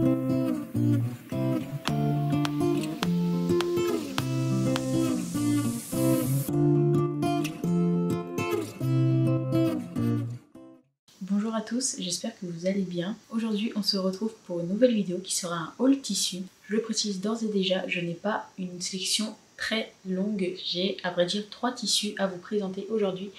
Bonjour à tous, j'espère que vous allez bien. Aujourd'hui on se retrouve pour une nouvelle vidéo qui sera un haul tissu. Je le précise d'ores et déjà, je n'ai pas une sélection très longue. J'ai à vrai dire 3 tissus à vous présenter aujourd'hui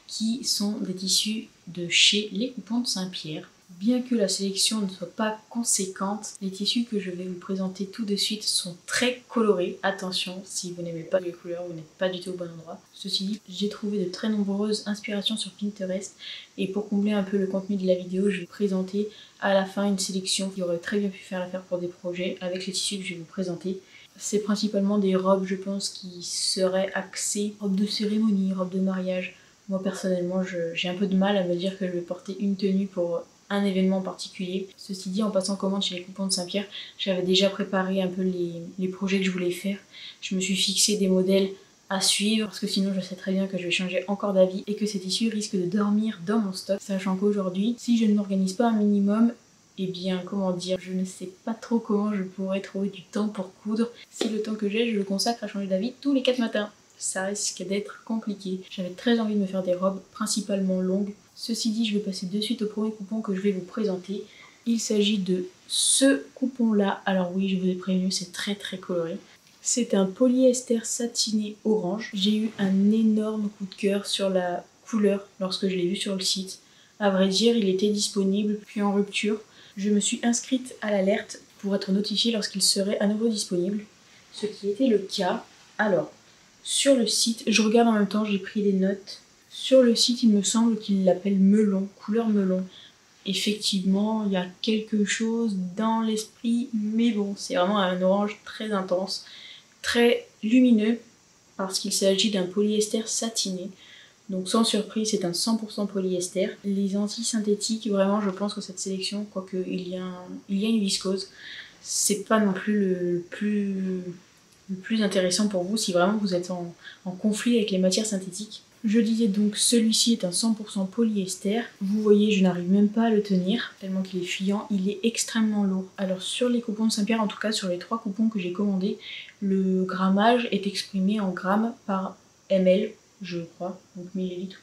qui sont des tissus de chez Les Coupons de Saint-Pierre. Bien que la sélection ne soit pas conséquente, les tissus que je vais vous présenter tout de suite sont très colorés. Attention, si vous n'aimez pas les couleurs, vous n'êtes pas du tout au bon endroit. Ceci dit, j'ai trouvé de très nombreuses inspirations sur Pinterest et pour combler un peu le contenu de la vidéo, je vais vous présenter à la fin une sélection qui aurait très bien pu faire l'affaire pour des projets avec les tissus que je vais vous présenter. C'est principalement des robes, je pense, qui seraient axées robes de cérémonie, robes de mariage. Moi personnellement, j'ai un peu de mal à me dire que je vais porter une tenue pour un événement particulier. Ceci dit, en passant commande chez Les Coupons de Saint-Pierre, j'avais déjà préparé un peu les projets que je voulais faire. Je me suis fixé des modèles à suivre parce que sinon je sais très bien que je vais changer encore d'avis et que ces tissus risquent de dormir dans mon stock, sachant qu'aujourd'hui, si je ne m'organise pas un minimum, eh bien, comment dire, je ne sais pas trop comment je pourrais trouver du temps pour coudre si le temps que j'ai, je le consacre à changer d'avis tous les 4 matins. Ça risque d'être compliqué. J'avais très envie de me faire des robes principalement longues. Ceci dit, je vais passer de suite au premier coupon que je vais vous présenter. Il s'agit de ce coupon-là. Alors oui, je vous ai prévenu, c'est très coloré. C'est un polyester satiné orange. J'ai eu un énorme coup de cœur sur la couleur lorsque je l'ai vu sur le site. À vrai dire, il était disponible puis en rupture. Je me suis inscrite à l'alerte pour être notifiée lorsqu'il serait à nouveau disponible, ce qui était le cas. Alors, sur le site, je regarde en même temps, j'ai pris des notes. Sur le site, il me semble qu'il l'appelle melon, couleur melon. Effectivement, il y a quelque chose dans l'esprit, mais bon, c'est vraiment un orange très intense, très lumineux, parce qu'il s'agit d'un polyester satiné. Donc sans surprise, c'est un 100% polyester. Les anti-synthétiques, vraiment, je pense que cette sélection, quoique il y a une viscose, c'est pas non plus le plus intéressant pour vous si vraiment vous êtes en conflit avec les matières synthétiques. Je disais donc, celui-ci est un 100% polyester. Vous voyez, je n'arrive même pas à le tenir, tellement qu'il est fuyant, il est extrêmement lourd. Alors sur les coupons de Saint-Pierre, en tout cas sur les 3 coupons que j'ai commandés, le grammage est exprimé en grammes par ml, je crois, donc millilitres.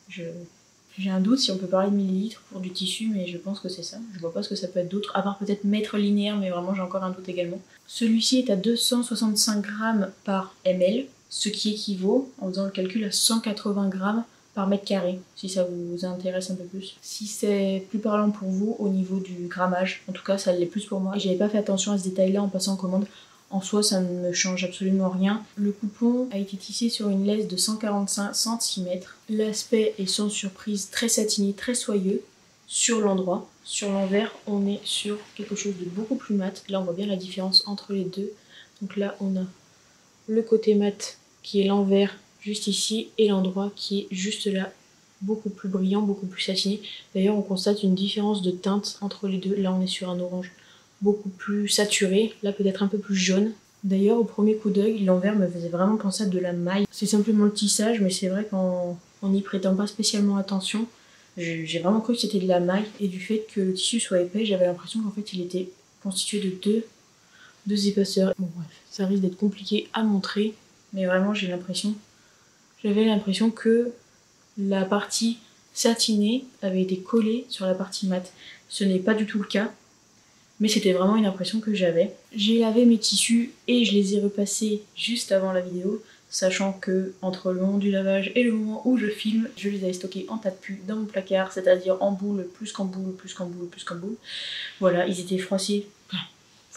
J'ai un doute si on peut parler de millilitres pour du tissu, mais je pense que c'est ça. Je vois pas ce que ça peut être d'autre, à part peut-être mètre linéaire, mais vraiment j'ai encore un doute également. Celui-ci est à 265 grammes par ml, ce qui équivaut, en faisant le calcul, à 180 grammes par mètre carré, si ça vous intéresse un peu plus. Si c'est plus parlant pour vous au niveau du grammage, en tout cas ça l'est plus pour moi. Et j'avais pas fait attention à ce détail-là en passant en commande. En soi, ça ne me change absolument rien. Le coupon a été tissé sur une laisse de 145 cm. L'aspect est sans surprise très satiné, très soyeux sur l'endroit. Sur l'envers, on est sur quelque chose de beaucoup plus mat. Là, on voit bien la différence entre les deux. Donc là, on a le côté mat qui est l'envers juste ici et l'endroit qui est juste là, beaucoup plus brillant, beaucoup plus satiné. D'ailleurs, on constate une différence de teinte entre les deux. Là, on est sur un orange beaucoup plus saturé, là peut-être un peu plus jaune. D'ailleurs au premier coup d'œil, l'envers me faisait vraiment penser à de la maille. C'est simplement le tissage, mais c'est vrai qu'en n'y prêtant pas spécialement attention, j'ai vraiment cru que c'était de la maille. Et du fait que le tissu soit épais, j'avais l'impression qu'en fait il était constitué de deux épaisseurs. Bon bref, ça risque d'être compliqué à montrer, mais vraiment j'avais l'impression que la partie satinée avait été collée sur la partie mate. Ce n'est pas du tout le cas. Mais c'était vraiment une impression que j'avais. J'ai lavé mes tissus et je les ai repassés juste avant la vidéo, sachant que entre le moment du lavage et le moment où je filme, je les avais stockés en tas de pu dans mon placard, c'est-à-dire en boule, plus qu'en boule, plus qu'en boule, plus qu'en boule. Voilà, ils étaient froissés,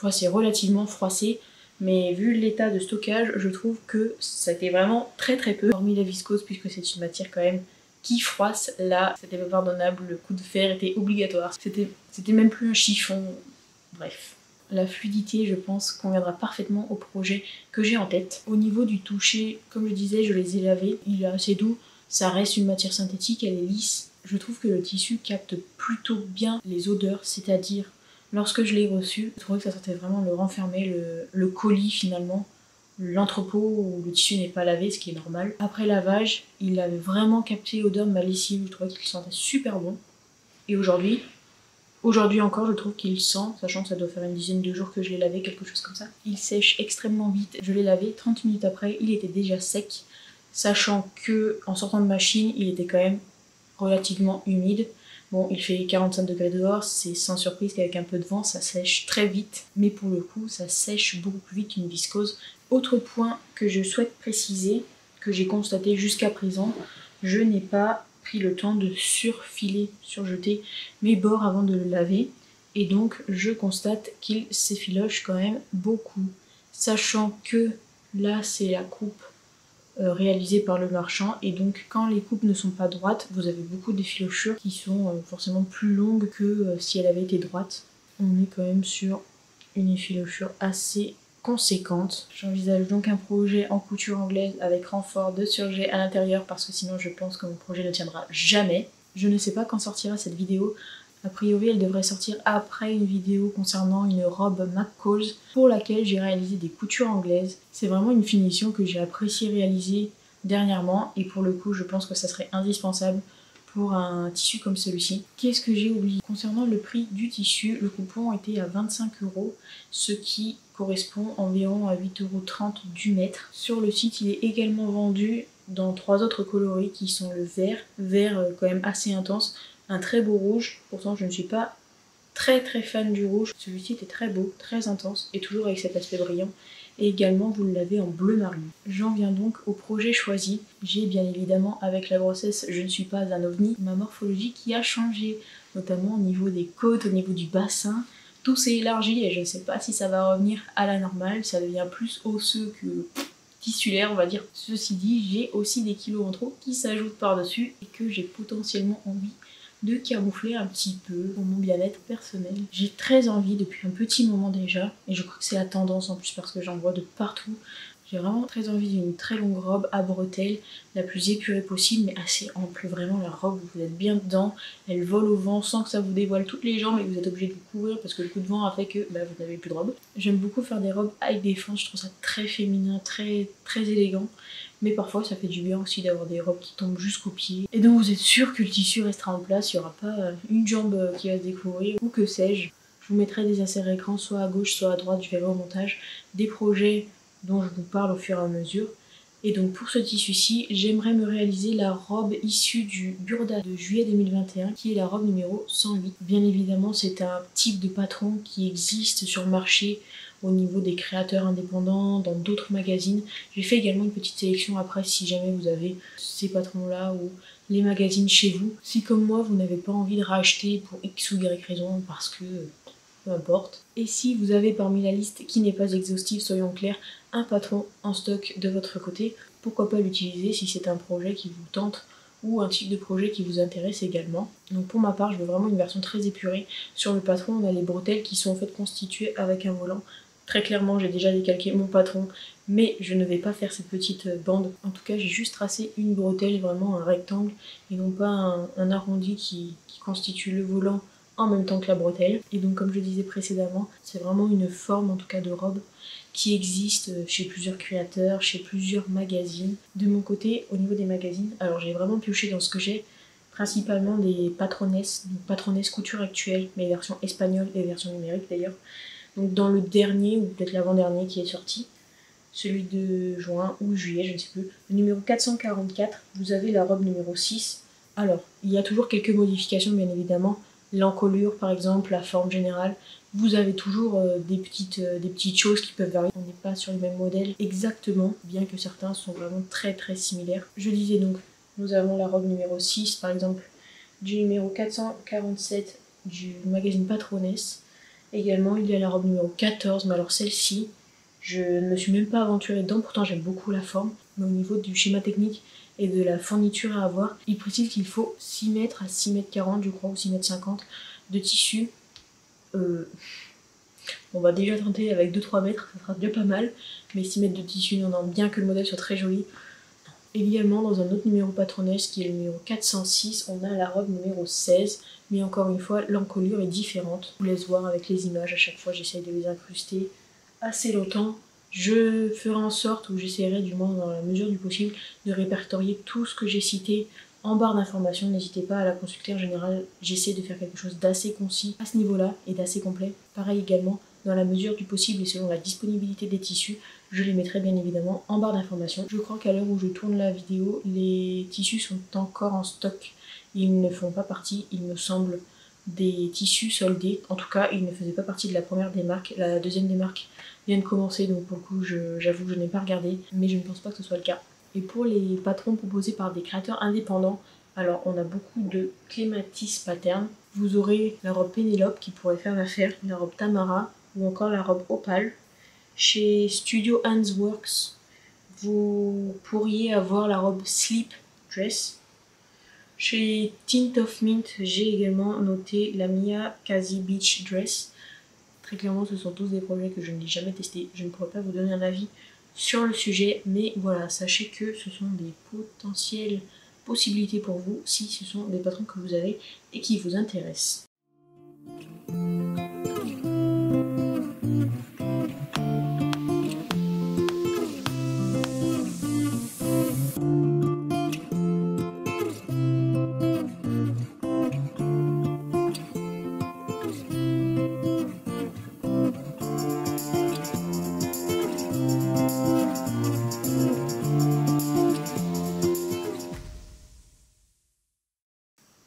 relativement froissés, mais vu l'état de stockage, je trouve que ça a été vraiment très peu. Hormis la viscose, puisque c'est une matière quand même qui froisse, là c'était pas pardonnable, le coup de fer était obligatoire. C'était même plus un chiffon. Bref, la fluidité, je pense, conviendra parfaitement au projet que j'ai en tête. Au niveau du toucher, comme je disais, je les ai lavés. Il est assez doux, ça reste une matière synthétique, elle est lisse. Je trouve que le tissu capte plutôt bien les odeurs, c'est-à-dire, lorsque je l'ai reçu, je trouvais que ça sentait vraiment le renfermer, le colis finalement, l'entrepôt où le tissu n'est pas lavé, ce qui est normal. Après lavage, il avait vraiment capté l'odeur de ma lessive, je trouvais qu'il sentait super bon. Et aujourd'hui, Aujourd'hui encore, je trouve qu'il sent, sachant que ça doit faire une dizaine de jours que je l'ai lavé, quelque chose comme ça. Il sèche extrêmement vite. Je l'ai lavé, 30 minutes après, il était déjà sec, sachant que en sortant de machine, il était quand même relativement humide. Bon, il fait 45 degrés dehors, c'est sans surprise qu'avec un peu de vent, ça sèche très vite. Mais pour le coup, ça sèche beaucoup plus vite qu'une viscose. Autre point que je souhaite préciser, que j'ai constaté jusqu'à présent, je n'ai pas pris le temps de surjeter mes bords avant de le laver. Et donc, je constate qu'il s'effiloche quand même beaucoup. Sachant que là, c'est la coupe réalisée par le marchand, et donc quand les coupes ne sont pas droites, vous avez beaucoup d'effilochures qui sont forcément plus longues que si elle avait été droite. On est quand même sur une effilochure assez conséquente. J'envisage donc un projet en couture anglaise avec renfort de surjet à l'intérieur, parce que sinon je pense que mon projet ne tiendra jamais. Je ne sais pas quand sortira cette vidéo. A priori, elle devrait sortir après une vidéo concernant une robe McCalls pour laquelle j'ai réalisé des coutures anglaises. C'est vraiment une finition que j'ai apprécié réaliser dernièrement, et pour le coup, je pense que ça serait indispensable pour un tissu comme celui-ci. Qu'est-ce que j'ai oublié? Concernant le prix du tissu, le coupon était à 25 €, ce qui correspond environ à 8,30 € du mètre. Sur le site, il est également vendu dans 3 autres coloris qui sont le vert quand même assez intense, un très beau rouge, pourtant je ne suis pas très fan du rouge. Celui-ci était très beau, très intense et toujours avec cet aspect brillant. Et également vous l'avez en bleu marine. J'en viens donc au projet choisi. J'ai bien évidemment, avec la grossesse, je ne suis pas un ovni, ma morphologie qui a changé, notamment au niveau des côtes, au niveau du bassin. Tout s'est élargi et je ne sais pas si ça va revenir à la normale, ça devient plus osseux que tissulaire, on va dire. Ceci dit, j'ai aussi des kilos en trop qui s'ajoutent par-dessus et que j'ai potentiellement envie de camoufler un petit peu pour mon bien-être personnel. J'ai très envie depuis un petit moment déjà, et je crois que c'est la tendance en plus parce que j'en vois de partout. J'ai vraiment très envie d'une très longue robe à bretelles, la plus épurée possible mais assez ample. Vraiment la robe, vous êtes bien dedans, elle vole au vent sans que ça vous dévoile toutes les jambes et vous êtes obligé de vous couvrir parce que le coup de vent a fait que vous n'avez plus de robe. J'aime beaucoup faire des robes avec des fentes, je trouve ça très féminin, très élégant. Mais parfois ça fait du bien aussi d'avoir des robes qui tombent jusqu'aux pieds. Et donc vous êtes sûr que le tissu restera en place, il n'y aura pas une jambe qui va se découvrir ou que sais-je. Je vous mettrai des inserts écrans soit à gauche soit à droite, je verrai au montage, des projets dont je vous parle au fur et à mesure. Et donc pour ce tissu-ci, j'aimerais me réaliser la robe issue du Burda de juillet 2021, qui est la robe numéro 108. Bien évidemment, c'est un type de patron qui existe sur le marché au niveau des créateurs indépendants, dans d'autres magazines. J'ai fait également une petite sélection après si jamais vous avez ces patrons-là ou les magazines chez vous. Si comme moi, vous n'avez pas envie de racheter pour X ou Y raison parce que peu importe. Et si vous avez parmi la liste qui n'est pas exhaustive, soyons clairs, un patron en stock de votre côté, pourquoi pas l'utiliser si c'est un projet qui vous tente ou un type de projet qui vous intéresse également. Donc pour ma part, je veux vraiment une version très épurée. Sur le patron, on a les bretelles qui sont en fait constituées avec un volant. Très clairement, j'ai déjà décalqué mon patron, mais je ne vais pas faire cette petite bande. En tout cas, j'ai juste tracé une bretelle, vraiment un rectangle, et non pas un arrondi qui constitue le volant en même temps que la bretelle. Et donc comme je disais précédemment, c'est vraiment une forme en tout cas de robe qui existe chez plusieurs créateurs, chez plusieurs magazines. De mon côté, au niveau des magazines, alors j'ai vraiment pioché dans ce que j'ai, principalement des patronesses, donc patronesses couture actuelle, mais version espagnole et version numérique d'ailleurs. Donc dans le dernier, ou peut-être l'avant-dernier qui est sorti, celui de juin ou juillet, je ne sais plus, le numéro 444, vous avez la robe numéro 6. Alors, il y a toujours quelques modifications bien évidemment, l'encolure par exemple, la forme générale, vous avez toujours des petites choses qui peuvent varier. On n'est pas sur le même modèle exactement, bien que certains sont vraiment très similaires. Je disais donc, nous avons la robe numéro 6 par exemple, du numéro 447 du magazine Patronesse. Également, il y a la robe numéro 14, mais alors celle-ci, je ne me suis même pas aventurée dedans, pourtant j'aime beaucoup la forme, mais au niveau du schéma technique et de la fourniture à avoir, il précise qu'il faut 6 mètres à 6 mètres 40, je crois, ou 6 mètres 50 de tissu. On va déjà tenter avec 2-3 mètres, ça sera déjà pas mal, mais 6 mètres de tissu, non, bien que le modèle soit très joli. Également, dans un autre numéro Patronesse, qui est le numéro 406, on a la robe numéro 16, mais encore une fois, l'encolure est différente. Je vous laisse voir avec les images, à chaque fois j'essaye de les incruster assez longtemps. Je ferai en sorte, ou j'essaierai du moins dans la mesure du possible, de répertorier tout ce que j'ai cité en barre d'informations. N'hésitez pas à la consulter. En général, j'essaie de faire quelque chose d'assez concis à ce niveau-là et d'assez complet. Pareil également, dans la mesure du possible et selon la disponibilité des tissus, je les mettrai bien évidemment en barre d'informations. Je crois qu'à l'heure où je tourne la vidéo, les tissus sont encore en stock. Ils ne font pas partie, il me semble, des tissus soldés. En tout cas, ils ne faisaient pas partie de la première démarque. La deuxième démarque vient de commencer, donc pour le coup, j'avoue que je n'ai pas regardé, mais je ne pense pas que ce soit le cas. Et pour les patrons proposés par des créateurs indépendants, alors on a beaucoup de Clematis Pattern. Vous aurez la robe Pénélope qui pourrait faire l'affaire, la robe Tamara ou encore la robe Opale. Chez Studio Handsworks, vous pourriez avoir la robe Sleep Dress. Chez Tint of Mint, j'ai également noté la Mia Kazi Beach Dress. Très clairement, ce sont tous des projets que je n'ai jamais testés. Je ne pourrais pas vous donner un avis sur le sujet, mais voilà, sachez que ce sont des potentielles possibilités pour vous si ce sont des patrons que vous avez et qui vous intéressent.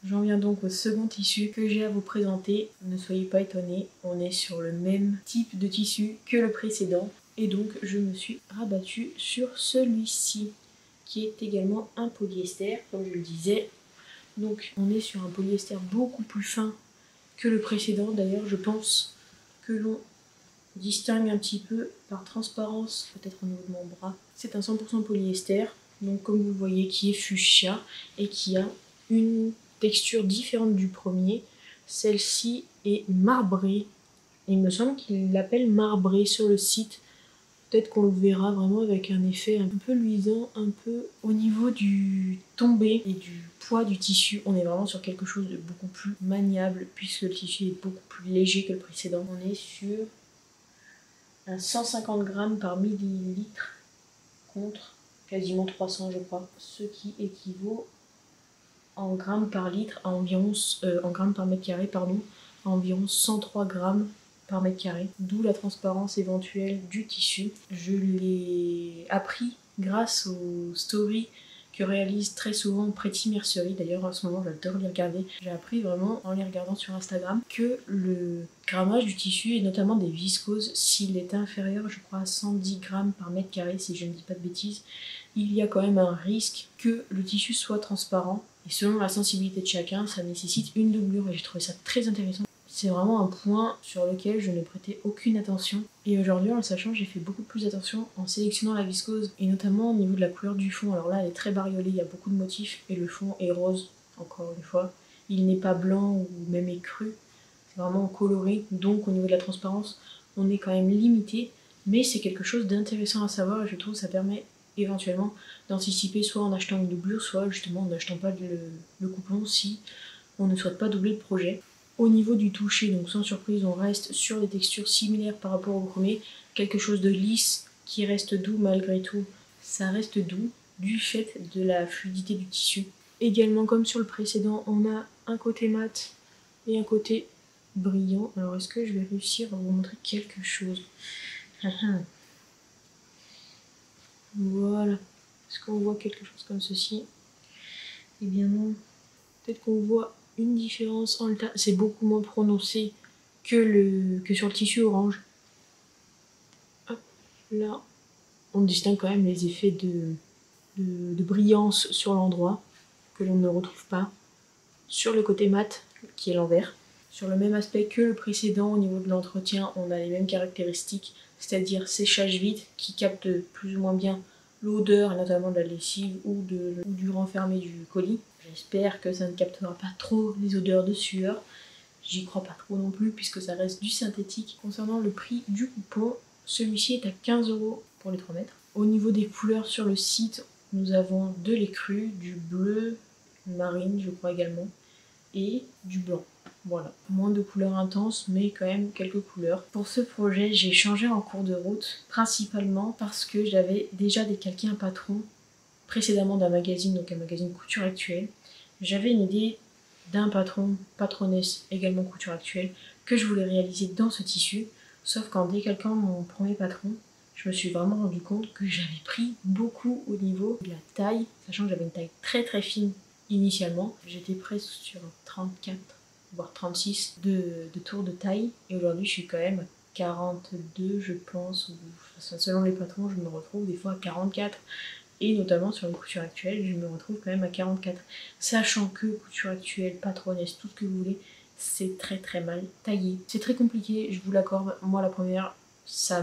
J'en viens donc au second tissu que j'ai à vous présenter. Ne soyez pas étonnés, on est sur le même type de tissu que le précédent. Et donc je me suis rabattue sur celui-ci, qui est également un polyester, comme je le disais. Donc on est sur un polyester beaucoup plus fin que le précédent. D'ailleurs je pense que l'on distingue un petit peu par transparence, peut-être au niveau de mon bras. C'est un 100% polyester, donc comme vous voyez qui est fuchsia et qui a une texture différente du premier. Celle-ci est marbrée. Il me semble qu'il l'appelle marbré sur le site. Peut-être qu'on le verra vraiment avec un effet un peu luisant, un peu au niveau du tombé et du poids du tissu. On est vraiment sur quelque chose de beaucoup plus maniable puisque le tissu est beaucoup plus léger que le précédent. On est sur un 150 grammes par millilitre contre quasiment 300 je crois. Ce qui équivaut en grammes par litre à environ, en grammes par mètre carré, pardon, à environ 103 grammes par mètre carré, d'où la transparence éventuelle du tissu. Je l'ai appris grâce aux stories que réalise très souvent Pretty Mercery. D'ailleurs en ce moment j'adore les regarder. J'ai appris vraiment en les regardant sur Instagram que le grammage du tissu et notamment des viscoses, s'il est inférieur je crois à 110 grammes par mètre carré si je ne dis pas de bêtises, il y a quand même un risque que le tissu soit transparent. Et selon la sensibilité de chacun, ça nécessite une doublure et j'ai trouvé ça très intéressant. C'est vraiment un point sur lequel je ne prêtais aucune attention. Et aujourd'hui, en le sachant, j'ai fait beaucoup plus attention en sélectionnant la viscose et notamment au niveau de la couleur du fond. Alors là, elle est très bariolée, il y a beaucoup de motifs et le fond est rose, encore une fois. Il n'est pas blanc ou même écru, c'est vraiment coloré. Donc au niveau de la transparence, on est quand même limité. Mais c'est quelque chose d'intéressant à savoir et je trouve que ça permet éventuellement d'anticiper soit en achetant une doublure, soit justement en n'achetant pas le coupon si on ne souhaite pas doubler le projet. Au niveau du toucher, donc sans surprise, on reste sur des textures similaires par rapport au premier, quelque chose de lisse qui reste doux malgré tout. Ça reste doux du fait de la fluidité du tissu. Également comme sur le précédent, on a un côté mat et un côté brillant. Alors est-ce que je vais réussir à vous montrer quelque chose? Voilà. Est-ce qu'on voit quelque chose comme ceci? Eh bien non. Peut-être qu'on voit une différence en l'état. C'est beaucoup moins prononcé que sur le tissu orange. Hop, là, on distingue quand même les effets de brillance sur l'endroit que l'on ne retrouve pas sur le côté mat qui est l'envers. Sur le même aspect que le précédent, au niveau de l'entretien, on a les mêmes caractéristiques, c'est-à-dire séchage vite qui capte plus ou moins bien l'odeur, notamment de la lessive ou du renfermé du colis. J'espère que ça ne captera pas trop les odeurs de sueur. J'y crois pas trop non plus puisque ça reste du synthétique. Concernant le prix du coupon, celui-ci est à 15 € pour les 3 mètres. Au niveau des couleurs sur le site, nous avons de l'écru, du bleu, marine je crois également, et du blanc. Voilà, moins de couleurs intenses mais quand même quelques couleurs. Pour ce projet, j'ai changé en cours de route, principalement parce que j'avais déjà décalqué un patron précédemment d'un magazine, donc un magazine Couture Actuelle. J'avais une idée d'un patron, patronesse, également couture actuelle, que je voulais réaliser dans ce tissu, sauf qu'en décalquant mon premier patron, je me suis vraiment rendu compte que j'avais pris beaucoup au niveau de la taille, sachant que j'avais une taille très très fine initialement. J'étais presque sur 34 voire 36 de tours de taille, et aujourd'hui je suis quand même à 42 je pense, ou selon les patrons je me retrouve des fois à 44. Et notamment sur les coutures actuelles, je me retrouve quand même à 44. Sachant que couture actuelle, patronesse, tout ce que vous voulez, c'est très très mal taillé. C'est très compliqué, je vous l'accorde. Moi la première, ça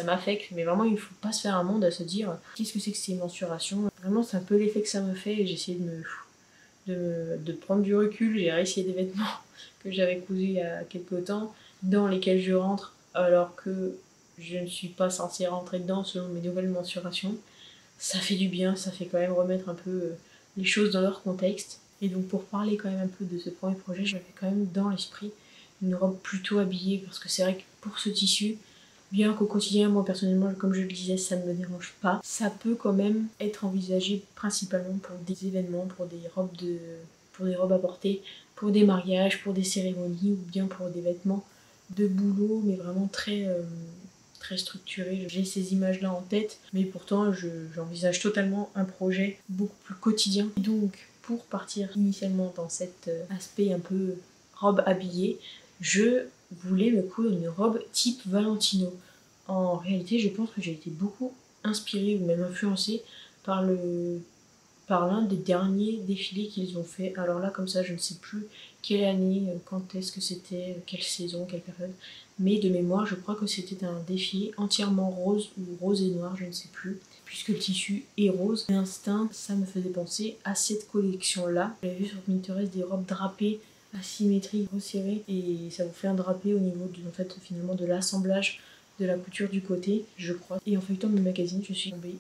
m'affecte, mais vraiment il faut pas se faire un monde à se dire qu'est-ce que c'est que ces mensurations. Vraiment c'est un peu l'effet que ça me fait, et j'ai essayé de prendre du recul. J'ai réessayé des vêtements que j'avais cousus il y a quelques temps, dans lesquels je rentre alors que je ne suis pas censée rentrer dedans selon mes nouvelles mensurations. Ça fait du bien, ça fait quand même remettre un peu les choses dans leur contexte. Et donc pour parler quand même un peu de ce premier projet, j'avais quand même dans l'esprit une robe plutôt habillée, parce que c'est vrai que pour ce tissu, bien qu'au quotidien, moi personnellement, comme je le disais, ça ne me dérange pas, ça peut quand même être envisagé principalement pour des événements, pour des robes à porter, pour des mariages, pour des cérémonies, ou bien pour des vêtements de boulot, mais vraiment très structuré. J'ai ces images-là en tête, mais pourtant j'envisage totalement un projet beaucoup plus quotidien. Et donc, pour partir initialement dans cet aspect un peu robe habillée, je voulais me coudre une robe type Valentino. En réalité, je pense que j'ai été beaucoup inspirée ou même influencée par l'un des derniers défilés qu'ils ont fait. Alors là, comme ça, je ne sais plus quelle année, quand est-ce que c'était, quelle saison, quelle période. Mais de mémoire, je crois que c'était un défilé entièrement rose ou rose et noir, je ne sais plus, puisque le tissu est rose. L'instinct, ça me faisait penser à cette collection-là. J'avais vu sur Pinterest des robes drapées, asymétriques, resserrées, et ça vous fait un drapé au niveau en fait, finalement, de l'assemblage de la couture du côté, je crois. Et en feuilletant mes magazines, je suis tombée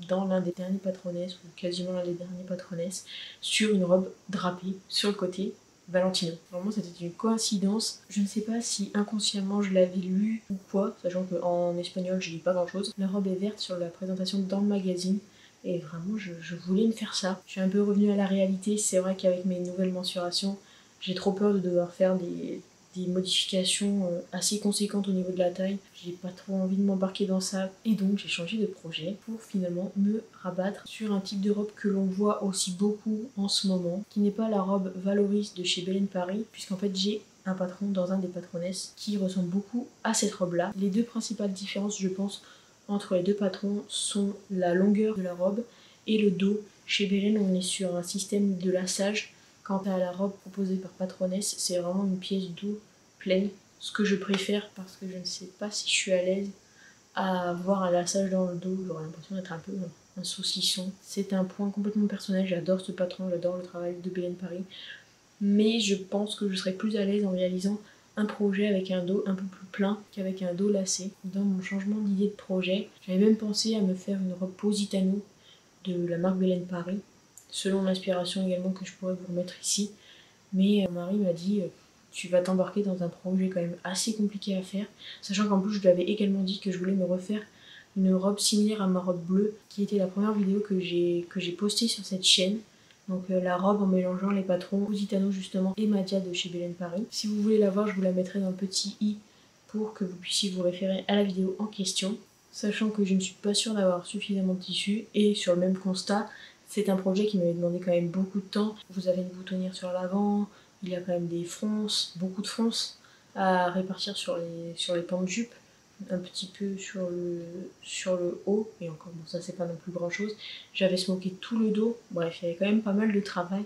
dans l'un des derniers patronesses, ou quasiment l'un des derniers patronesses, sur une robe drapée sur le côté Valentino. Vraiment, c'était une coïncidence. Je ne sais pas si inconsciemment je l'avais lu ou quoi, sachant qu'en espagnol je lis pas grand chose. La robe est verte sur la présentation dans le magazine, et vraiment je voulais me faire ça. Je suis un peu revenue à la réalité. C'est vrai qu'avec mes nouvelles mensurations, j'ai trop peur de devoir faire des modifications assez conséquentes au niveau de la taille. J'ai pas trop envie de m'embarquer dans ça, et donc j'ai changé de projet pour finalement me rabattre sur un type de robe que l'on voit aussi beaucoup en ce moment, qui n'est pas la robe Valoris de chez Belen Paris, puisqu'en fait j'ai un patron dans un des patronesses qui ressemble beaucoup à cette robe là. Les deux principales différences, je pense, entre les deux patrons sont la longueur de la robe et le dos. Chez Belen, on est sur un système de lassage. Quant à la robe proposée par Patronesse, c'est vraiment une pièce dos pleine, ce que je préfère parce que je ne sais pas si je suis à l'aise à avoir un lassage dans le dos. J'aurais l'impression d'être un peu un saucisson. C'est un point complètement personnel, j'adore ce patron, j'adore le travail de Belen Paris, mais je pense que je serais plus à l'aise en réalisant un projet avec un dos un peu plus plein qu'avec un dos lacé. Dans mon changement d'idée de projet, j'avais même pensé à me faire une robe Positano de la marque Belen Paris, selon l'inspiration également que je pourrais vous remettre ici. Mais mon mari m'a dit tu vas t'embarquer dans un projet quand même assez compliqué à faire, sachant qu'en plus je lui avais également dit que je voulais me refaire une robe similaire à ma robe bleue, qui était la première vidéo que j'ai postée sur cette chaîne. Donc la robe en mélangeant les patrons Positano justement et Madia de chez Belen Paris. Si vous voulez la voir, je vous la mettrai dans le petit i pour que vous puissiez vous référer à la vidéo en question. Sachant que je ne suis pas sûre d'avoir suffisamment de tissu, et sur le même constat, c'est un projet qui m'avait demandé quand même beaucoup de temps. Vous avez une boutonnière sur l'avant, il y a quand même des fronces, beaucoup de fronces à répartir sur les pans de jupe, un petit peu sur le haut, et encore bon ça c'est pas non plus grand chose. J'avais smoké tout le dos, bref il y avait quand même pas mal de travail,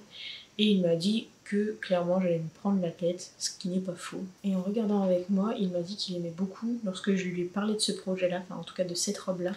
et il m'a dit que clairement j'allais me prendre la tête, ce qui n'est pas faux. Et en regardant avec moi, il m'a dit qu'il aimait beaucoup, lorsque je lui ai parlé de ce projet là, enfin en tout cas de cette robe là,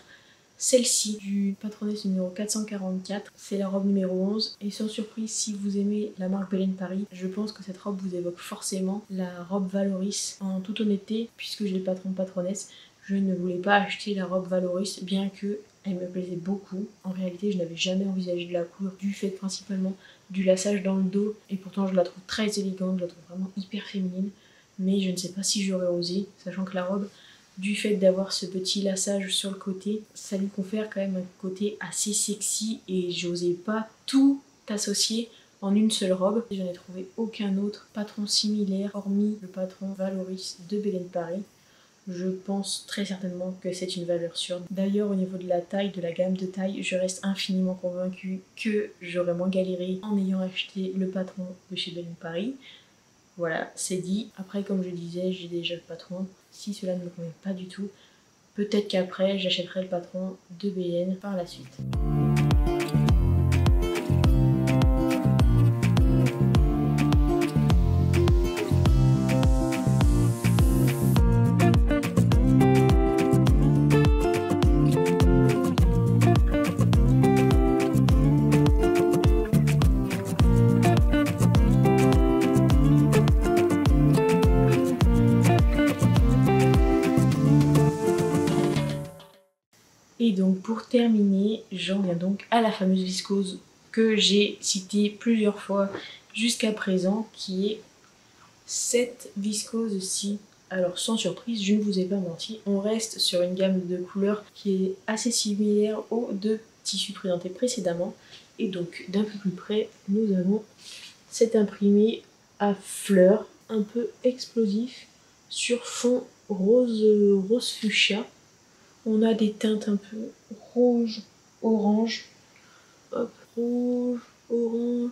celle-ci du Patronesse numéro 444, c'est la robe numéro 11. Et sans surprise, si vous aimez la marque Belen Paris, je pense que cette robe vous évoque forcément la robe Valoris. En toute honnêteté, puisque j'ai le patron Patronesse, je ne voulais pas acheter la robe Valoris, bien que elle me plaisait beaucoup. En réalité, je n'avais jamais envisagé de la coudre, du fait principalement du lassage dans le dos. Et pourtant, je la trouve très élégante, je la trouve vraiment hyper féminine. Mais je ne sais pas si j'aurais osé, sachant que la robe, du fait d'avoir ce petit lassage sur le côté, ça lui confère quand même un côté assez sexy, et j'osais pas tout associer en une seule robe. Je n'ai trouvé aucun autre patron similaire hormis le patron Valoris de Belen Paris. Je pense très certainement que c'est une valeur sûre. D'ailleurs, au niveau de la taille, de la gamme de taille, je reste infiniment convaincue que j'aurais moins galéré en ayant acheté le patron de chez Belen Paris. Voilà, c'est dit. Après, comme je disais, j'ai déjà le patron. Si cela ne me convient pas du tout, peut-être qu'après, j'achèterai le patron de BN par la suite. Et donc pour terminer, j'en viens donc à la fameuse viscose que j'ai citée plusieurs fois jusqu'à présent, qui est cette viscose-ci. Alors sans surprise, je ne vous ai pas menti, on reste sur une gamme de couleurs qui est assez similaire aux deux tissus présentés précédemment. Et donc d'un peu plus près, nous avons cet imprimé à fleurs, un peu explosif, sur fond rose fuchsia. On a des teintes un peu rouge, orange, hop, rouge, orange,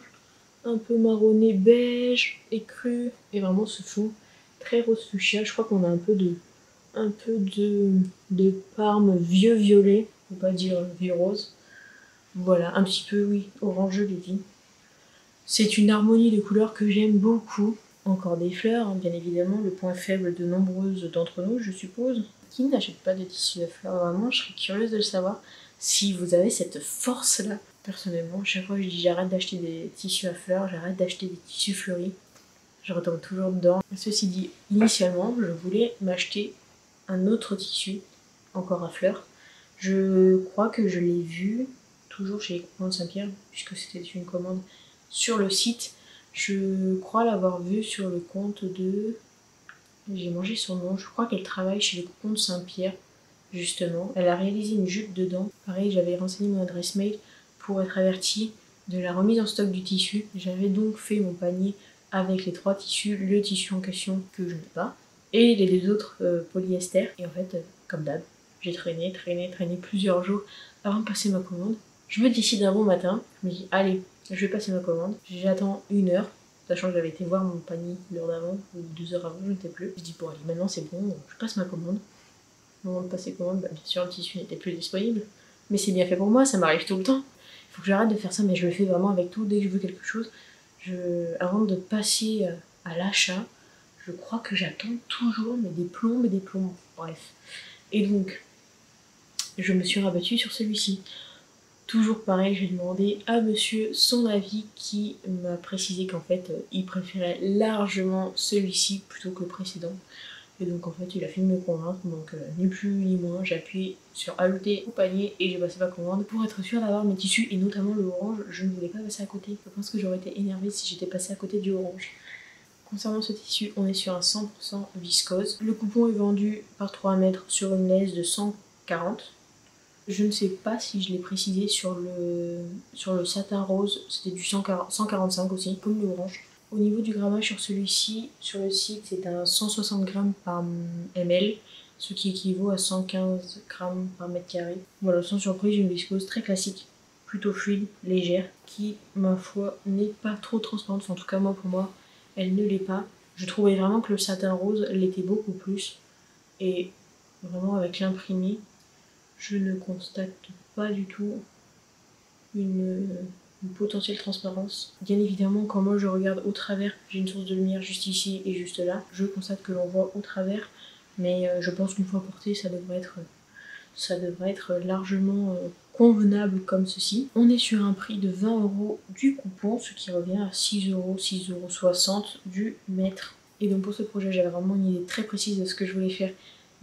un peu marronné, beige et cru. Et vraiment ce fond très rose fuchsia. Je crois qu'on a un peu de parme vieux violet, on va pas dire vieux rose. Voilà, un petit peu, oui, orange, je l'ai dit. C'est une harmonie de couleurs que j'aime beaucoup. Encore des fleurs, hein, bien évidemment, le point faible de nombreuses d'entre nous, je suppose. Qui n'achète pas de tissus à fleurs? Vraiment, je serais curieuse de le savoir si vous avez cette force-là. Personnellement, chaque fois que je dis j'arrête d'acheter des tissus à fleurs, j'arrête d'acheter des tissus fleuris, je retombe toujours dedans. Ceci dit, initialement, je voulais m'acheter un autre tissu, encore à fleurs. Je crois que je l'ai vu, toujours chez les Coupons de Saint-Pierre, puisque c'était une commande sur le site. Je crois l'avoir vu sur le compte de... J'ai mangé son nom, je crois qu'elle travaille chez les Coupons de Saint-Pierre, justement. Elle a réalisé une jupe dedans. Pareil, j'avais renseigné mon adresse mail pour être avertie de la remise en stock du tissu. J'avais donc fait mon panier avec les 3 tissus, le tissu en question que je n'ai pas, et les 2 autres polyester. Et en fait, comme d'hab, j'ai traîné plusieurs jours avant de passer ma commande. Je me décide un bon matin, je me dis allez, je vais passer ma commande. J'attends 1 heure, sachant que j'avais été voir mon panier l'heure d'avant, ou 2 heures avant, je ne sais plus. Je dis bon allez, maintenant c'est bon, je passe ma commande. Au moment de passer commande, bien sûr le tissu n'était plus disponible. Mais c'est bien fait pour moi, ça m'arrive tout le temps. Il faut que j'arrête de faire ça, mais je le fais vraiment avec tout. Dès que je veux quelque chose, avant de passer à l'achat, je crois que j'attends toujours des plombes. Bref. Et donc, je me suis rabattue sur celui-ci. Toujours pareil, j'ai demandé à monsieur son avis qui m'a précisé qu'en fait, il préférait largement celui-ci plutôt que le précédent. Et donc en fait, il a fini de me convaincre, donc ni plus ni moins, j'ai appuyé sur ajouter au panier et j'ai passé ma commande pour être sûre d'avoir mes tissus, et notamment le orange. Je ne voulais pas passer à côté. Je pense que j'aurais été énervée si j'étais passée à côté du orange. Concernant ce tissu, on est sur un 100% viscose. Le coupon est vendu par 3 mètres sur une laisse de 140. Je ne sais pas si je l'ai précisé sur le satin rose, c'était du 145 aussi, comme l'orange. Au niveau du grammage sur celui-ci, sur le site, c'est un 160 grammes par ml, ce qui équivaut à 115 grammes par mètre carré. Voilà, sans surprise, une viscose très classique, plutôt fluide, légère, qui, ma foi, n'est pas trop transparente. Enfin, en tout cas, pour moi, elle ne l'est pas. Je trouvais vraiment que le satin rose l'était beaucoup plus. Et vraiment, avec l'imprimé, je ne constate pas du tout une potentielle transparence. Bien évidemment, quand moi je regarde au travers, j'ai une source de lumière juste ici et juste là, je constate que l'on voit au travers, mais je pense qu'une fois porté, ça devrait être largement convenable comme ceci. On est sur un prix de 20 € du coupon, ce qui revient à 6 €, 6,60 € du mètre. Et donc pour ce projet, j'avais vraiment une idée très précise de ce que je voulais faire,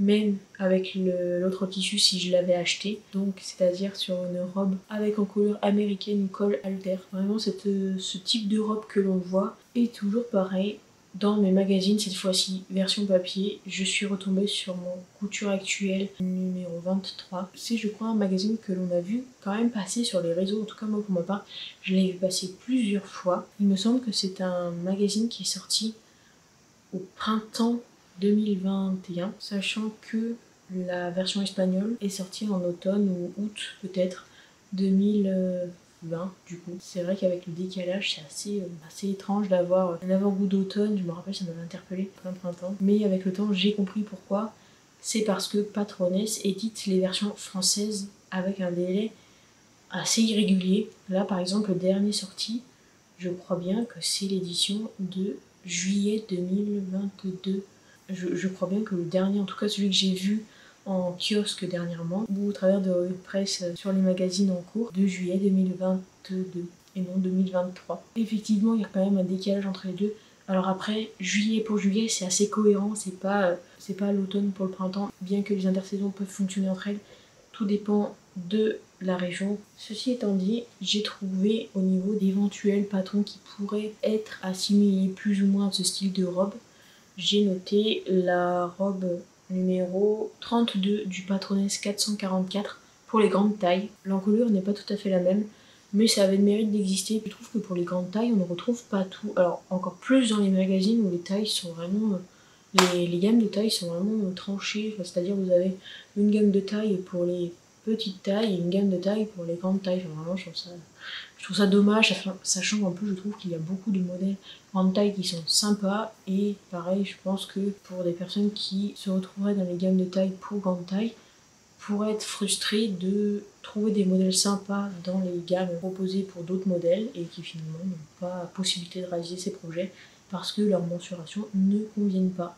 même avec l'autre tissu si je l'avais acheté, donc c'est-à-dire sur une robe avec en couleur américaine, col halter. Vraiment ce type de robe que l'on voit, et toujours pareil, dans mes magazines, cette fois-ci version papier, je suis retombée sur mon Couture Actuelle numéro 23. C'est je crois un magazine que l'on a vu quand même passer sur les réseaux, en tout cas moi pour ma part, je l'ai vu passer plusieurs fois. Il me semble que c'est un magazine qui est sorti au printemps 2021, sachant que la version espagnole est sortie en automne ou août peut-être 2020 du coup. C'est vrai qu'avec le décalage c'est assez étrange d'avoir un avant-goût d'automne, je me rappelle ça m'avait interpellé plein printemps. Mais avec le temps j'ai compris pourquoi. C'est parce que Patrones édite les versions françaises avec un délai assez irrégulier. Là par exemple le dernier sorti, je crois bien que c'est l'édition de juillet 2022. Je crois bien que le dernier, en tout cas celui que j'ai vu en kiosque dernièrement, ou au travers de revues de presse sur les magazines en cours, de juillet 2022 et non 2023. Effectivement, il y a quand même un décalage entre les deux. Alors après, juillet pour juillet, c'est assez cohérent, c'est pas l'automne pour le printemps, bien que les intersaisons peuvent fonctionner entre elles. Tout dépend de la région. Ceci étant dit, j'ai trouvé au niveau d'éventuels patrons qui pourraient être assimilés plus ou moins à ce style de robe, j'ai noté la robe numéro 32 du Patrones 444 pour les grandes tailles. L'encolure n'est pas tout à fait la même, mais ça avait le mérite d'exister. Je trouve que pour les grandes tailles, on ne retrouve pas tout. Alors encore plus dans les magazines où les tailles sont vraiment... Les gammes de taille sont vraiment tranchées, c'est-à-dire vous avez une gamme de taille pour les petites tailles et une gamme de taille pour les grandes tailles. Enfin, vraiment, je trouve ça dommage, sachant qu'en plus je trouve qu'il y a beaucoup de modèles grande taille qui sont sympas, et pareil je pense que pour des personnes qui se retrouveraient dans les gammes de taille pour grande taille, pourraient être frustrées de trouver des modèles sympas dans les gammes proposées pour d'autres modèles et qui finalement n'ont pas la possibilité de réaliser ces projets parce que leurs mensurations ne conviennent pas.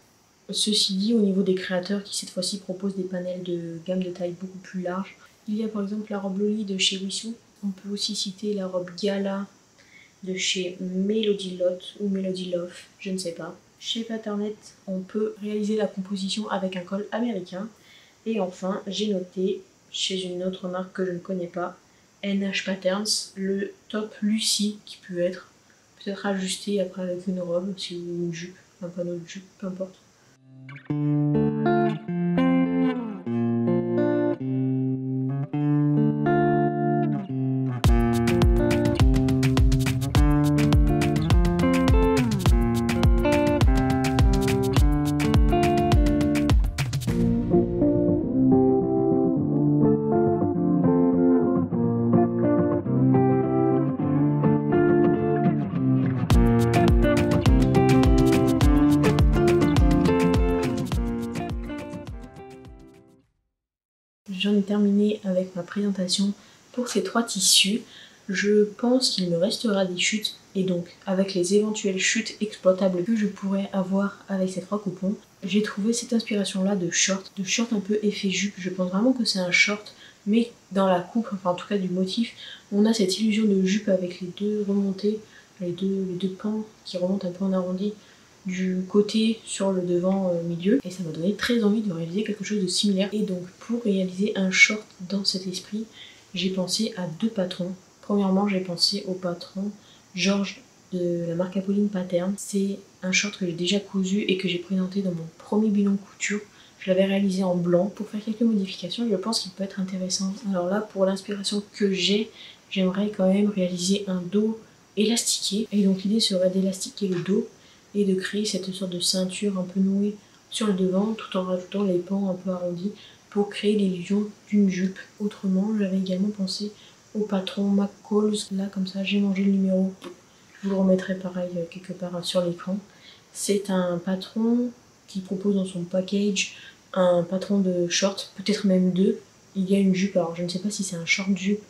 Ceci dit, au niveau des créateurs qui cette fois-ci proposent des panels de gamme de taille beaucoup plus large, il y a par exemple la robe Loli de chez Wissou. On peut aussi citer la robe Gala de chez Melody Lot ou Melody Love, je ne sais pas. Chez Patternette, on peut réaliser la composition avec un col américain. Et enfin, j'ai noté, chez une autre marque que je ne connais pas, NH Patterns, le top Lucie qui peut être peut-être ajusté après avec une robe, si une jupe, un panneau de jupe, peu importe. J'en ai terminé avec ma présentation pour ces 3 tissus. Je pense qu'il me restera des chutes, et donc avec les éventuelles chutes exploitables que je pourrais avoir avec ces 3 coupons, j'ai trouvé cette inspiration là de short un peu effet jupe. Je pense vraiment que c'est un short, mais dans la coupe, enfin en tout cas du motif, on a cette illusion de jupe avec les deux remontées, les deux pans qui remontent un peu en arrondi du côté sur le devant milieu, et ça m'a donné très envie de réaliser quelque chose de similaire. Et donc pour réaliser un short dans cet esprit, j'ai pensé à 2 patrons. Premièrement, j'ai pensé au patron Georges de la marque Apolline Pattern. C'est un short que j'ai déjà cousu et que j'ai présenté dans mon premier bilan couture. Je l'avais réalisé en blanc pour faire quelques modifications, je pense qu'il peut être intéressant. Alors là, pour l'inspiration que j'aimerais quand même réaliser un dos élastiqué, et donc l'idée serait d'élastiquer le dos et de créer cette sorte de ceinture un peu nouée sur le devant tout en rajoutant les pans un peu arrondis pour créer l'illusion d'une jupe. Autrement, j'avais également pensé au patron McCalls. Là comme ça, j'ai mangé le numéro, je vous le remettrai pareil quelque part sur l'écran. C'est un patron qui propose dans son package un patron de short, peut-être même 2. Il y a une jupe, alors je ne sais pas si c'est un short jupe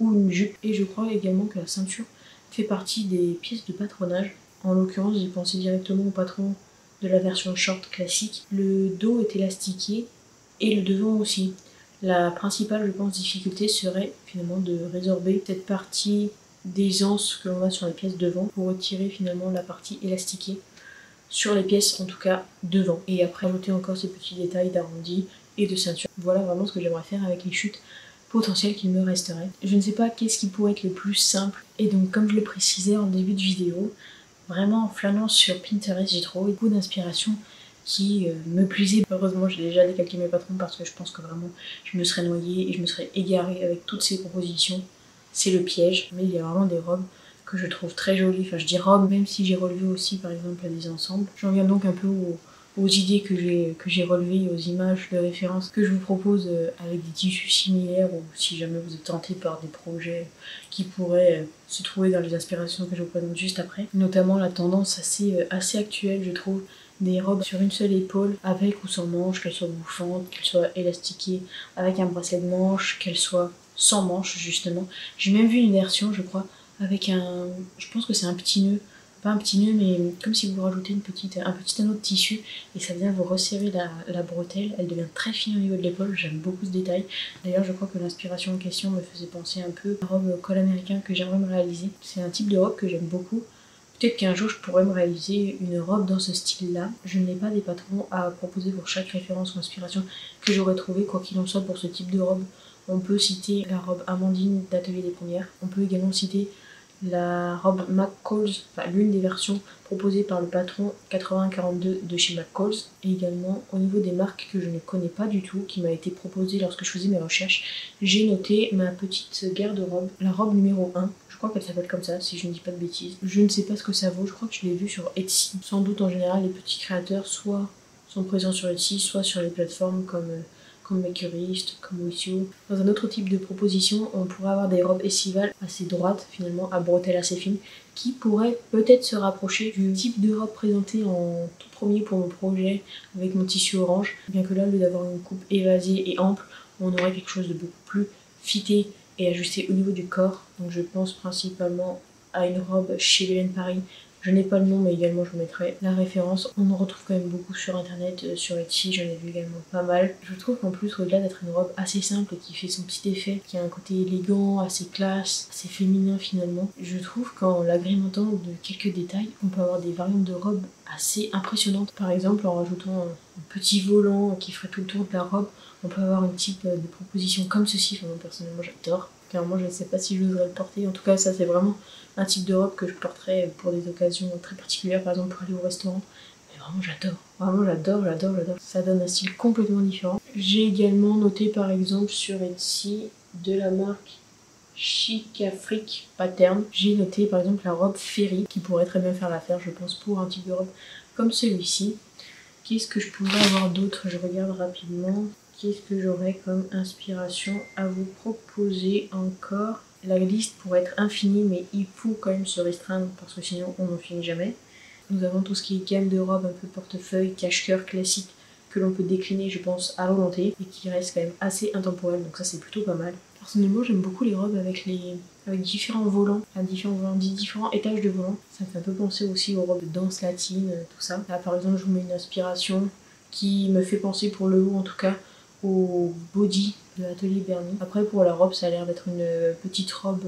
ou une jupe, et je crois également que la ceinture fait partie des pièces de patronage. En l'occurrence, j'ai pensé directement au patron de la version short classique. Le dos est élastiqué et le devant aussi. La principale, je pense, difficulté serait finalement de résorber cette partie d'aisance que l'on a sur les pièces devant pour retirer finalement la partie élastiquée sur les pièces, en tout cas devant. Et après, ajouter encore ces petits détails d'arrondi et de ceinture. Voilà vraiment ce que j'aimerais faire avec les chutes potentielles qu'il me resterait. Je ne sais pas qu'est-ce qui pourrait être le plus simple. Et donc, comme je le précisais en début de vidéo, vraiment en flânant sur Pinterest, j'ai trouvé beaucoup d'inspiration qui me plaisaient. Heureusement, j'ai déjà décalqué mes patrons parce que je pense que vraiment je me serais noyée et je me serais égarée avec toutes ces propositions. C'est le piège, mais il y a vraiment des robes que je trouve très jolies. Enfin, je dis robes, même si j'ai relevé aussi par exemple des ensembles. J'en viens donc un peu aux idées que j'ai relevées, aux images de référence que je vous propose avec des tissus similaires, ou si jamais vous êtes tenté par des projets qui pourraient se trouver dans les inspirations que je vous présente juste après. Notamment la tendance assez actuelle, je trouve, des robes sur une seule épaule, avec ou sans manches, qu'elles soient bouffantes, qu'elles soient élastiquées, avec un bracelet de manches, qu'elles soient sans manches justement. J'ai même vu une version, je crois, avec je pense que c'est un petit nœud, pas un petit nœud, mais comme si vous rajoutez un petit anneau de tissu et ça vient vous resserrer la bretelle. Elle devient très fine au niveau de l'épaule, j'aime beaucoup ce détail. D'ailleurs, je crois que l'inspiration en question me faisait penser un peu à la robe col américain que j'aimerais me réaliser. C'est un type de robe que j'aime beaucoup. Peut-être qu'un jour je pourrais me réaliser une robe dans ce style-là. Je n'ai pas des patrons à proposer pour chaque référence ou inspiration que j'aurais trouvé, quoi qu'il en soit pour ce type de robe. On peut citer la robe Amandine d'Atelier des Premières. On peut également citer la robe McCall's, enfin l'une des versions proposées par le patron 8042 de chez McCall's. Et également au niveau des marques que je ne connais pas du tout, qui m'a été proposée lorsque je faisais mes recherches, j'ai noté ma petite garde-robe, la robe numéro 1. Je crois qu'elle s'appelle comme ça, si je ne dis pas de bêtises. Je ne sais pas ce que ça vaut, je crois que je l'ai vu sur Etsy. Sans doute en général les petits créateurs soit sont présents sur Etsy, soit sur les plateformes comme Makerist, comme Wissio. Dans un autre type de proposition, on pourrait avoir des robes estivales assez droites, finalement, à bretelles assez fines, qui pourraient peut-être se rapprocher du type de robe présenté en tout premier pour mon projet, avec mon tissu orange. Bien que là, au lieu d'avoir une coupe évasée et ample, on aurait quelque chose de beaucoup plus fité et ajusté au niveau du corps. Donc je pense principalement à une robe chez Belen Paris. Je n'ai pas le nom, mais également je vous mettrai la référence. On en retrouve quand même beaucoup sur internet, sur Etsy, j'en ai vu également pas mal. Je trouve qu'en plus, au-delà d'être une robe assez simple qui fait son petit effet, qui a un côté élégant, assez classe, assez féminin finalement, je trouve qu'en l'agrémentant de quelques détails, on peut avoir des variantes de robes assez impressionnantes. Par exemple, en rajoutant un petit volant qui ferait tout le tour de la robe, on peut avoir un type de proposition comme ceci. Enfin, moi personnellement j'adore. Clairement, je ne sais pas si j'oserais le porter. En tout cas, ça c'est vraiment un type de robe que je porterais pour des occasions très particulières, par exemple pour aller au restaurant. Mais vraiment j'adore. Vraiment j'adore. Ça donne un style complètement différent. J'ai également noté par exemple sur Etsy de la marque Chic Afrique Pattern. J'ai noté par exemple la robe Ferry qui pourrait très bien faire l'affaire, je pense, pour un type de robe comme celui-ci. Qu'est-ce que je pourrais avoir d'autre? Je regarde rapidement. Qu'est-ce que j'aurais comme inspiration à vous proposer encore? La liste pourrait être infinie, mais il faut quand même se restreindre parce que sinon on n'en finit jamais. Nous avons tout ce qui est gamme de robes, un peu portefeuille, cache-cœur classique que l'on peut décliner, je pense, à volonté et qui reste quand même assez intemporel, donc ça c'est plutôt pas mal. Personnellement, j'aime beaucoup les robes avec différents volants, différents étages de volants. Ça me fait un peu penser aussi aux robes de danse latine, tout ça. Là, par exemple, je vous mets une inspiration qui me fait penser, pour le haut en tout cas, au body de l'atelier Bernie. Après, pour la robe, ça a l'air d'être une petite robe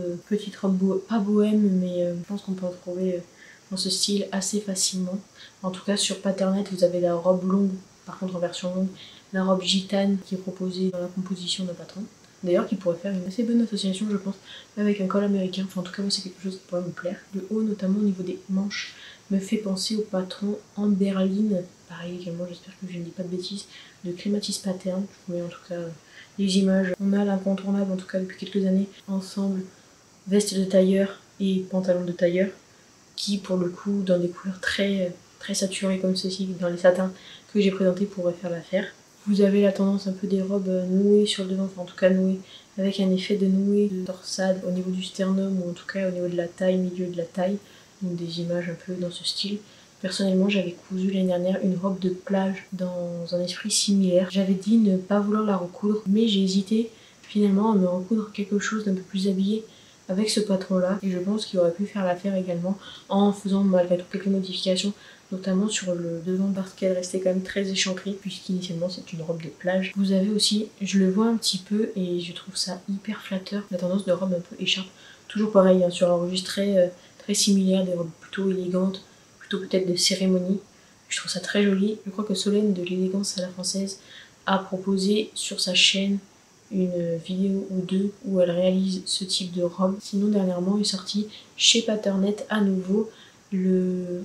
pas bohème, mais je pense qu'on peut en trouver dans ce style assez facilement. En tout cas, sur Patternet, vous avez la robe longue, par contre en version longue, la robe gitane qui est proposée dans la composition de patron. D'ailleurs, qui pourrait faire une assez bonne association, je pense, avec un col américain. Enfin, en tout cas, moi, c'est quelque chose qui pourrait me plaire. Le haut, notamment au niveau des manches, me fait penser au patron en berline. Pareil également, j'espère que je ne dis pas de bêtises, de Clematis Pattern. Je vous mets en tout cas les images. On a l'incontournable, en tout cas depuis quelques années, ensemble, veste de tailleur et pantalon de tailleur, qui pour le coup, dans des couleurs très saturées comme ceci, dans les satins que j'ai présentés, pourraient faire l'affaire. Vous avez la tendance un peu des robes nouées sur le devant, enfin en tout cas nouées, avec un effet de nouée, de torsade au niveau du sternum, ou en tout cas au niveau de la taille, milieu de la taille, donc des images un peu dans ce style. Personnellement, j'avais cousu l'année dernière une robe de plage dans un esprit similaire. J'avais dit ne pas vouloir la recoudre, mais j'ai hésité finalement à me recoudre quelque chose d'un peu plus habillé avec ce patron-là, et je pense qu'il aurait pu faire l'affaire également en faisant malgré tout quelques modifications, notamment sur le devant parce qu'elle restait quand même très échancrée, puisqu'initialement c'est une robe de plage. Vous avez aussi, je le vois un petit peu et je trouve ça hyper flatteur, la tendance de robe un peu écharpe. Toujours pareil, hein, sur un registre très similaire, des robes plutôt élégantes, plutôt peut-être de cérémonie. Je trouve ça très joli. Je crois que Solène de l'élégance à la française a proposé sur sa chaîne une vidéo ou deux où elle réalise ce type de robe. Sinon, dernièrement est sorti chez Patternet à nouveau le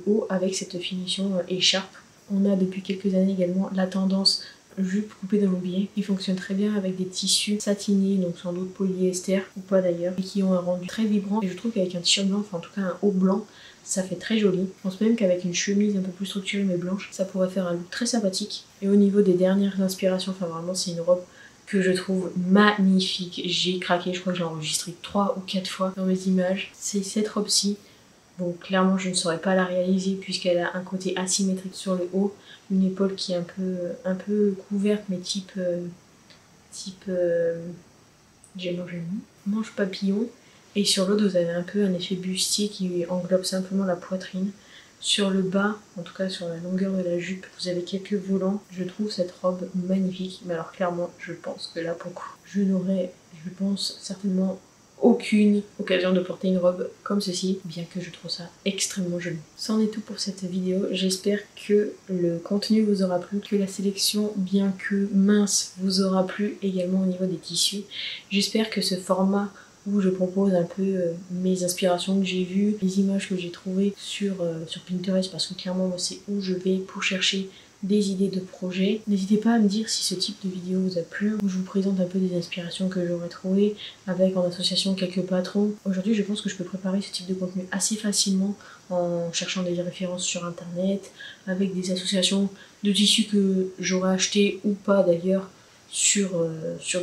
haut avec cette finition écharpe. On a depuis quelques années également la tendance jupe coupée dans l'oublié qui fonctionne très bien avec des tissus satinés, donc sans doute polyester ou pas d'ailleurs, et qui ont un rendu très vibrant. Et je trouve qu'avec un t-shirt blanc, enfin en tout cas un haut blanc, ça fait très joli. Je pense même qu'avec une chemise un peu plus structurée mais blanche, ça pourrait faire un look très sympathique. Et au niveau des dernières inspirations, enfin vraiment c'est une robe que je trouve magnifique. J'ai craqué, je crois que j'ai enregistré 3 ou 4 fois dans mes images. C'est cette robe-ci. Bon, clairement, je ne saurais pas la réaliser puisqu'elle a un côté asymétrique sur le haut, une épaule qui est un peu couverte, mais type j'ai mangé le mot, manche papillon. Et sur l'autre, vous avez un peu un effet bustier qui englobe simplement la poitrine. Sur le bas, en tout cas sur la longueur de la jupe, vous avez quelques volants. Je trouve cette robe magnifique, mais alors clairement, je pense que là, pour le coup, je n'aurais, je pense, certainement aucune occasion de porter une robe comme ceci, bien que je trouve ça extrêmement joli. C'en est tout pour cette vidéo, j'espère que le contenu vous aura plu, que la sélection, bien que mince, vous aura plu également au niveau des tissus. J'espère que ce format où je propose un peu mes inspirations que j'ai vues, les images que j'ai trouvées sur Pinterest, parce que clairement moi c'est où je vais pour chercher des idées de projets. N'hésitez pas à me dire si ce type de vidéo vous a plu, où je vous présente un peu des inspirations que j'aurais trouvées avec en association quelques patrons. Aujourd'hui je pense que je peux préparer ce type de contenu assez facilement en cherchant des références sur internet, avec des associations de tissus que j'aurais acheté ou pas d'ailleurs sur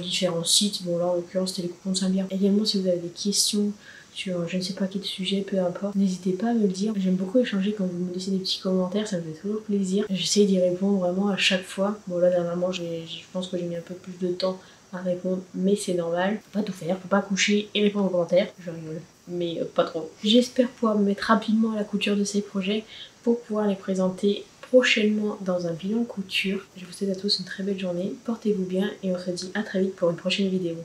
différents sites. Bon là en l'occurrence c'était les coupons de Saint-Bien. Également si vous avez des questions sur je ne sais pas quel sujet, peu importe, n'hésitez pas à me le dire. J'aime beaucoup échanger quand vous me laissez des petits commentaires, ça me fait toujours plaisir. J'essaie d'y répondre vraiment à chaque fois. Bon là dernièrement je pense que j'ai mis un peu plus de temps à répondre, mais c'est normal. Faut pas tout faire, faut pas coucher et répondre aux commentaires. Je rigole, mais pas trop. J'espère pouvoir me mettre rapidement à la couture de ces projets pour pouvoir les présenter prochainement dans un bilan couture. Je vous souhaite à tous une très belle journée, portez-vous bien et on se dit à très vite pour une prochaine vidéo.